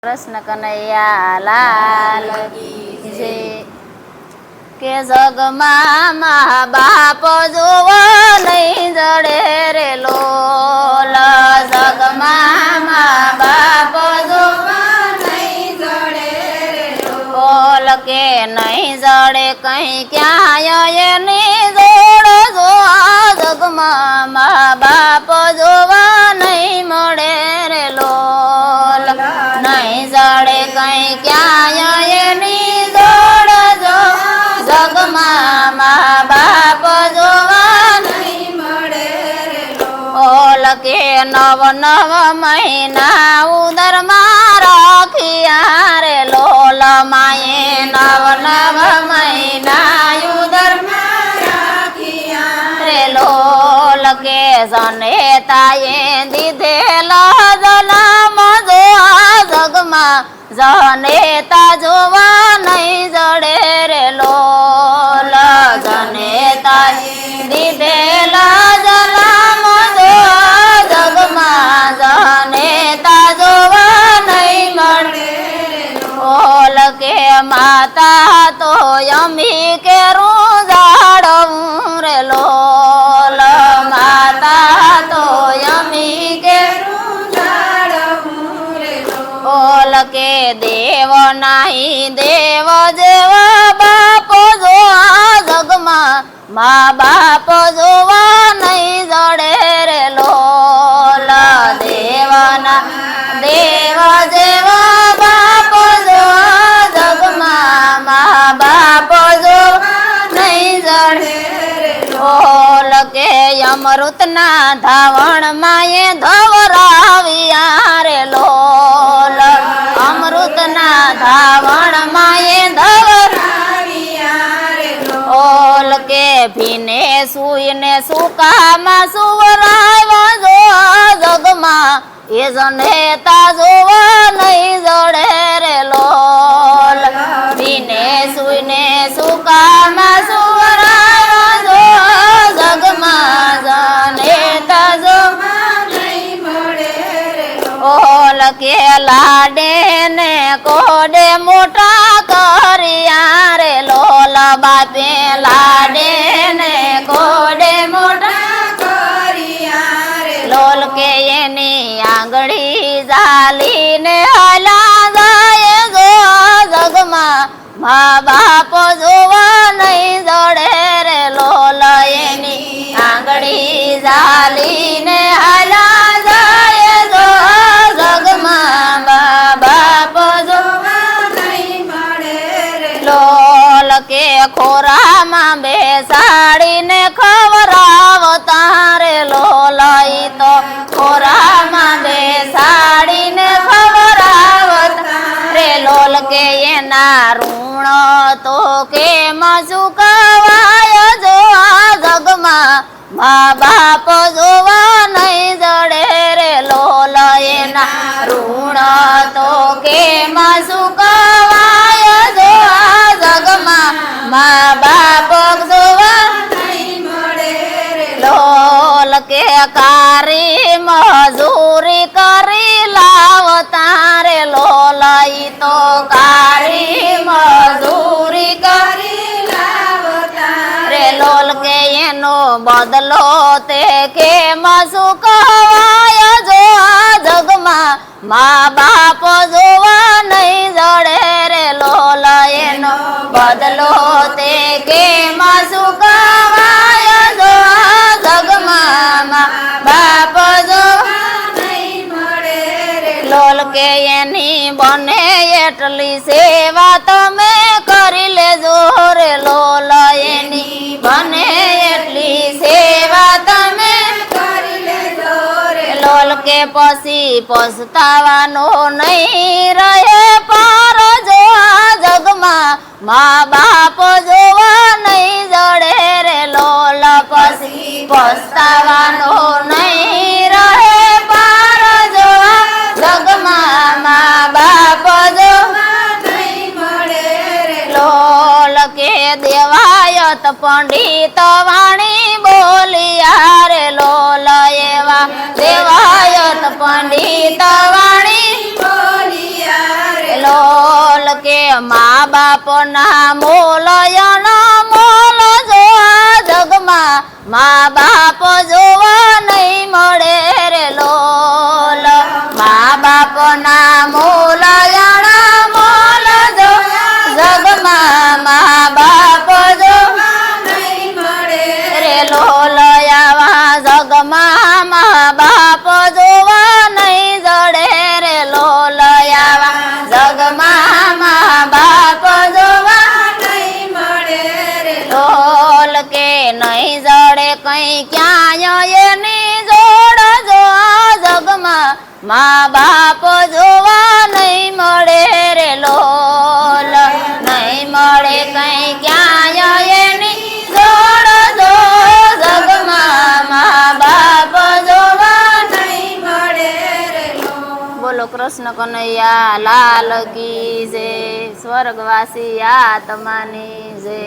कृष्ण कन्हैया लाल की जय। के जगमा मा बाप जोवा नहीं जड़े रे लोल, जगमा मा बाप जोवा नहीं जड़े रे लोल। के नहीं जड़े कहीं क्या ये नहीं जोड़ जो जगमा मा बाप जोवा नहीं मड़े रे लोल। नहीं जड़े कहीं क्या ये नहीं जोड़ जो जगमा मा बाप जोवा नहीं मड़े रे लोल। के नव नव महीना उदर मारा खिया रे लोल। माए नव नव महीना उदर मारा खिया रे लोल। के जने ताये दीदे जनम जो जगमा जनेता जोवा नहीं जड़े रे लोल। जनेता दीदे जनम जो जगमा जनेता जोवा नहीं मड़े रे लोल। के माता तो यमी के रूजाड़ू रे लोल। माता तो यमी के बोल के देव नाही देव जेव बाप जो जगमा माँ बाप जोवा नहीं जड़े रे लोल। देवना देव जेव बाप जो जगमा माँ बाप जो नहीं जड़े रे लोल। के अमृत ना धावण माए धवराविया रे लोल। अमृत ना धावण माए धवराविया रे लोल। के भीने सुईने सुका मा सुवराव जो जगमा ये जनेता जोवा नहीं जड़े रे लोल। भीने सुईने सुका मा सुवराव जो जगमा जनेता जोवा नहीं मड़े रे लोल। के लाडे ने कोडे मोटा करिया रे लोल। बापे लाडे ने कोडे मोटा करिया रे लोल। के एनी आंगड़ी जाली ने हला जाए जो जगमा माँ बाप जोवा नहीं जड़े रे लोल। एनी आंगड़ी जाली ने हला जाए जो जगमा माँ बाप जोवा नहीं मड़े रे लोल। के खोरा माँ बेसाड़ी ने खवरावता रे लोल। तो खोरा माँ बेसाड़ी ने खवरावता रे लोल। के ये नारुण तो के मसुकवाय जो जगमा माँ बाप जोवा नहीं जड़े रे लोल। ये नारुण तो के मसुकवाय जो जगमा माँ बाप जोवा नहीं मड़े रे लोल। के कारी मजूरी करी लावता रे लोल। तो कारी मजूरी करी लावता रे लोल। के एनो बदलो ते के मसुकवाय जो जगमा माँ बाप जोवा नहीं जड़े रे लोल। एनो बदलो ते के मसुकवाय जो जगमा माँ बाप जोवा नहीं मड़े रे लोल। के एनी बने एटली सेवा तमे करी ले जो रे लोल। एनी बने एटली सेवा तमे करी ले जो रे लोल। के पसी पछतावानो नहीं रहे पार जो जगमा माँ बाप जोवा नहीं जड़े रे लोल। पसी पछतावानो नहीं रहे पार जो जगमा माँ बाप जोवा नहीं मड़े रे लोल। के देवायत पंडित वाणी बोलिया रे लोल। एवा देवायत पंडित वाणी बोलिया મા બાપના મોલયણ મોલ જોવા જગમાં મા બાપ જોવા નહીં મળે રે લોલ મા બાપના મોલયણ મોલ જોવા જગમાં મા બાપ જોવા નહીં મળે રે લોલ આવા જગમાં મા બાપ જોવા નહીં જડે રે લોલ આવા જગમાં મા બાપ જોવા નહીં મળે રે લોલ કે નહીં જડે કઈ ક્યાંય એની જોડ જો જગમાં મા બાપ જોવા નહીં મળે રે લોલ નહીં મળે કઈ ક્યાંય એની જોડ જો જગમાં મા બાપ જોવા નહીં મળે રે લોલ બોલો કૃષ્ણ કનૈયા લાલ કી જય સ્વર્ગવાસી આત્માની જય